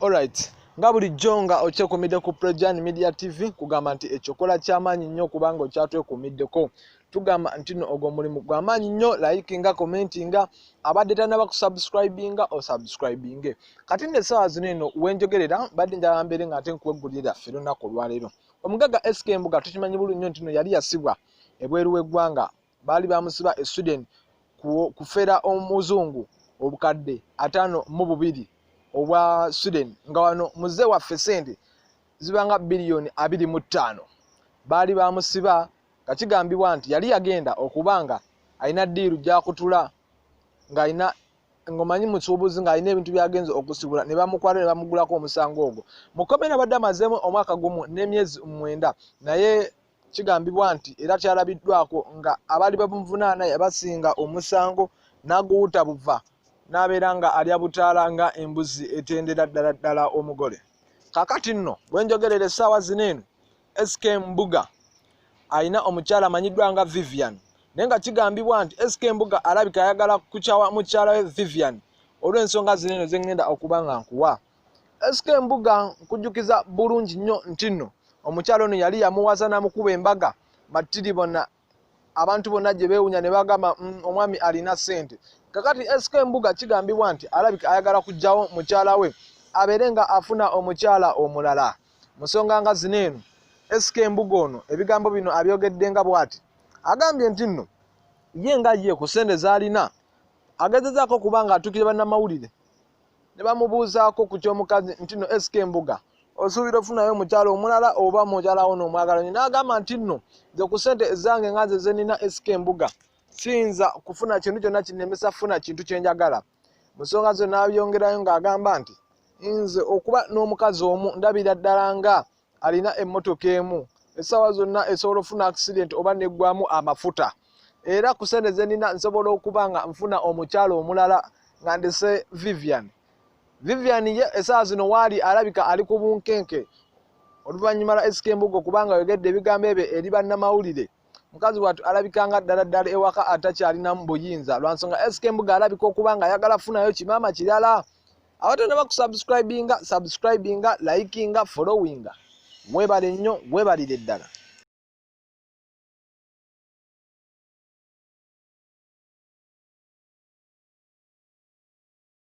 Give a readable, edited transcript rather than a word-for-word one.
Alright, nga bulijjo nga okyekuumidde ku Projan Media TV kugamba nti ekyokola ky'amaanyi nnyo kubanga okyatwekuumiddeko. Tugamba nti no ogwo mulimu gw'amaanyi nnyo, likinga, commentinga, abadde tannaba kusubscribinga osubscribinge. Kati nno essaawa zino eno wenjogerera badde njagala mbeere nga ate nkuweggulira ffe lunaku olwaleero. Omugagga SK Mbuga tukimanyi bulungi nnyo nti no yali yasibwa ebweru w'eggwanga, baali bamusiba e Sweden kufera omuzungu obukadde 52 obwa Sweden, nga wano muze waffe sente zibanga biliyoni 25. Baali bamusiba nga kigambibwa nti yali yagenda okubanga alina ddiiru gy'akutula ng'alina ngomanyi musuubuzi ng'alina ebintu byagenze okusibula, ne bamukwata ne bamugulako omusango ogwo. Mukomera badde amazeemu omwaka gumu n'emyezi 9, naye kigambibwa nti era kyalabiddwako nga abaali bamuvunaana yabasinga omusango n'aguwuta buva, n'abeera nga alya butaala nga embuzi etendera ddala omugole. Kakati nno bwenjogerera essaawa zino eno SK Mbuga alina omukyala amanyiddwa nga Vivian, naye nga kigambibwa nti SK Mbuga alabika ayagala kukyawa mukyala we Vivian olw'ensonga zino eno ze ŋŋenda okuba nga nkuwa. SK Mbuga nkujjukiza bulungi nnyo nti nno omukyala ono yali yamuwasa n'amukuba embaga matiri bonna, abantu bonna gye beewunya ne bagamba omwami alina ssente. Kakati SK Mbuga kigambibwa nti alabika ayagala kuggyawo mukyala we abeere nga afuna omukyala omulala. Mu nsonga nga zino eno SK Mbuga ono ebigambo bino abyogedde nga bw'ati, agambye nti nno ye nga ye ku ssente z'alina agezezaako okuba nga atuukire bannamawulire ne bamubuuzaako ku ky'omukazi nti nno SK Mbuga osuubira ofunayo omukyala omulala oba mukyala wo n'omwagala nnyo? N'agamba nti nno nze ku ssente ezange nga nze ze nnina SK Mbuga siyinza kufuna kintu kyonna kinnemesa kufuna kintu kye njagala. Mu nsonga zo n'abyongerayo ng'agamba nti nze okuba n'omukazi omu ndabira ddala nga alina emmotoka emu, essaawa zonna esobola okufuna accident oba neggwamu amafuta, era ku ssente ze nnina nsobola okuba nga nfuna omukyala omulala nga ndese Vivian. Vivian ye essaawa zino waali alabika ali ku bunkenke oluvannyuma lwa SK Mbuga okubanga yogedde ebigambo ebyo eri bannamawulire. Mukazi wattu alabika nga ddala ewaka atakyalinamu buyinza, lwa nsonga SK Mbuga alabika okuba nga ayagala kufunayo kimaama kirala. Abatannaba kusubscribinga, subscribinga, likinga, followinga. Mwebale nnyo, weebalire ddala.